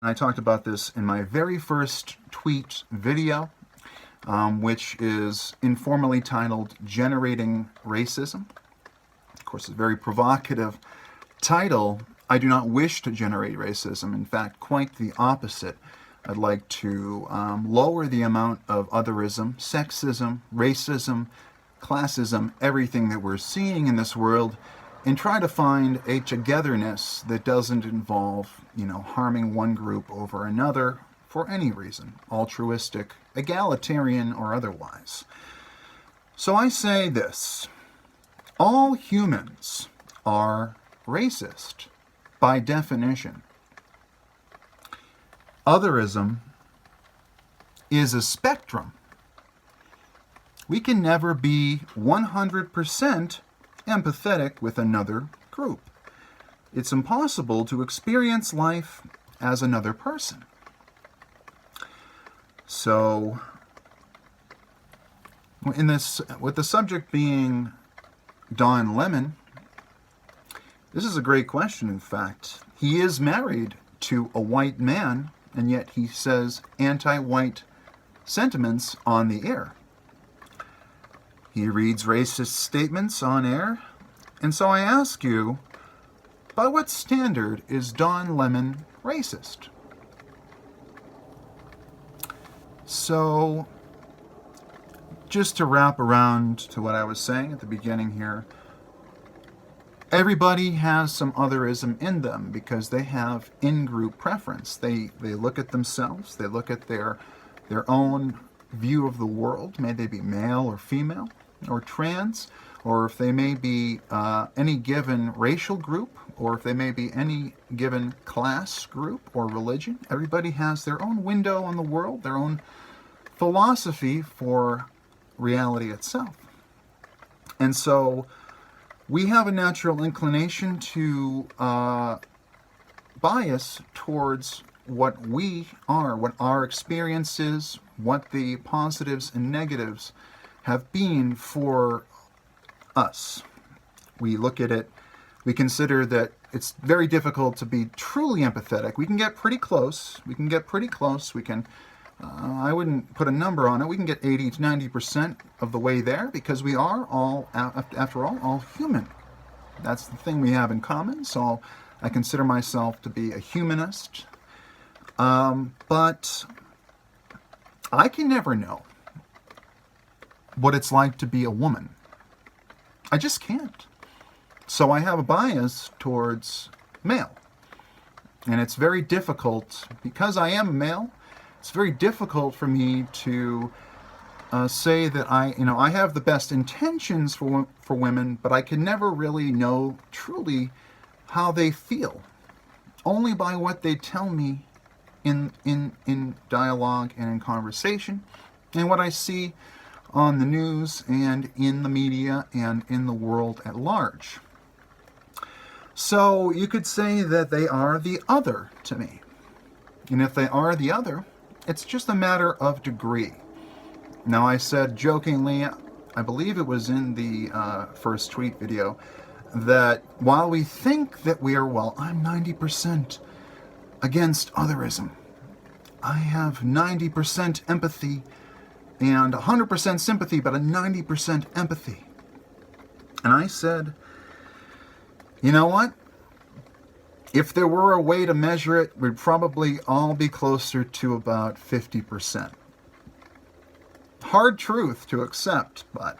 I talked about this in my very first tweet video, which is informally titled Generating Racism. Of course, it's a very provocative title. I do not wish to generate racism. In fact, quite the opposite. I'd like to lower the amount of otherism, sexism, racism, classism, everything that we're seeing in this world, and try to find a togetherness that doesn't involve, harming one group over another for any reason, altruistic, egalitarian, or otherwise. So I say this: all humans are racist by definition. Otherism is a spectrum. We can never be 100% empathetic with another group. It's impossible to experience life as another person. So, with the subject being Don Lemon, this is a great question, in fact. He is married to a white man, and yet he says anti-white sentiments on the air. He reads racist statements on air. And so I ask you, by what standard is Don Lemon racist? So, just to wrap around to what I was saying at the beginning here, everybody has some otherism in them because they have in-group preference. They look at themselves, they look at their own view of the world, may they be male or female, or trans, or if they may be any given racial group, or if they may be any given class group or religion. Everybody has their own window on the world, their own philosophy for reality itself. And so we have a natural inclination to bias towards what we are, what our experience is, what the positives and negatives have been for us. We look at it, we consider that it's very difficult to be truly empathetic. We can get pretty close. We can, I wouldn't put a number on it. We can get 80 to 90% of the way there because we are all, after all human. That's the thing we have in common. So I consider myself to be a humanist. But I can never know what it's like to be a woman. I just can't. So I have a bias towards male. And it's very difficult, because I am a male, it's very difficult for me to say that I have the best intentions for women, but I can never really know truly how they feel. Only by what they tell me in dialogue and in conversation, and what I see on the news and in the media and in the world at large. So you could say that they are the other to me. And if they are the other, it's just a matter of degree. Now, I said jokingly, I believe it was in the first tweet video, that while we think that we are, I'm 90% against otherism. I have 90% empathy and 100% sympathy, but a 90% empathy. And I said, you know what? If there were a way to measure it, we'd probably all be closer to about 50%. Hard truth to accept, but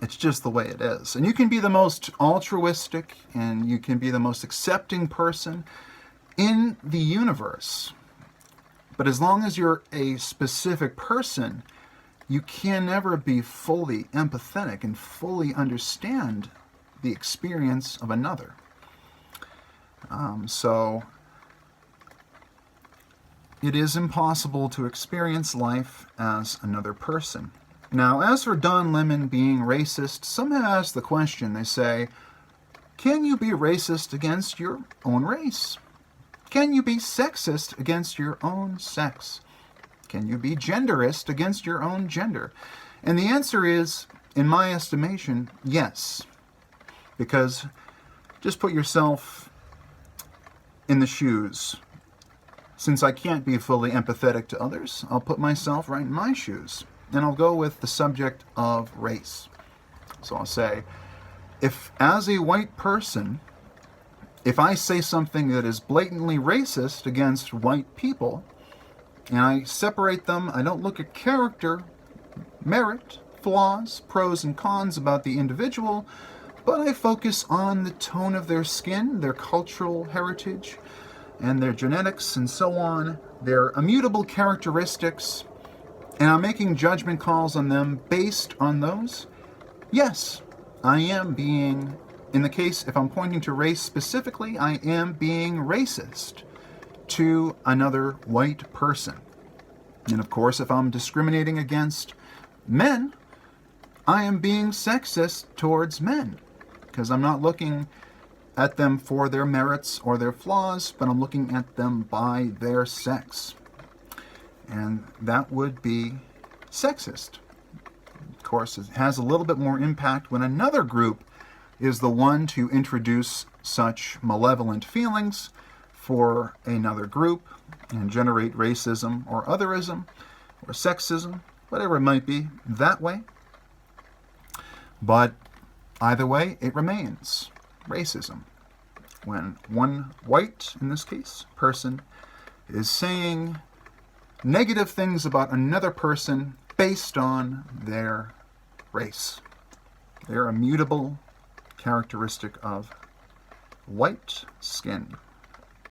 it's just the way it is. And you can be the most altruistic and you can be the most accepting person in the universe. But as long as you're a specific person, you can never be fully empathetic and fully understand the experience of another. So it is impossible to experience life as another person. Now, as for Don Lemon being racist, some have asked the question, they say, can you be racist against your own race? Can you be sexist against your own sex? Can you be genderist against your own gender? And the answer is, in my estimation, yes. Because just put yourself in the shoes Since I can't be fully empathetic to others, I'll put myself right in my shoes, and I'll go with the subject of race. So I'll say, if as a white person, if I say something that is blatantly racist against white people, and I separate them, I don't look at character, merit, flaws, pros and cons about the individual, but I focus on the tone of their skin, their cultural heritage, and their genetics and so on, their immutable characteristics, and I'm making judgment calls on them based on those. Yes, I am being, in the case, if I'm pointing to race specifically, I am being racist to another white person. And of course, if I'm discriminating against men, I am being sexist towards men, because I'm not looking at them for their merits or their flaws, but I'm looking at them by their sex. And that would be sexist. Of course, it has a little bit more impact when another group is the one to introduce such malevolent feelings for another group and generate racism or otherism or sexism, whatever it might be, that way. But either way, it remains racism. When one white, in this case, person is saying negative things about another person based on their race, their immutable characteristic of white skin.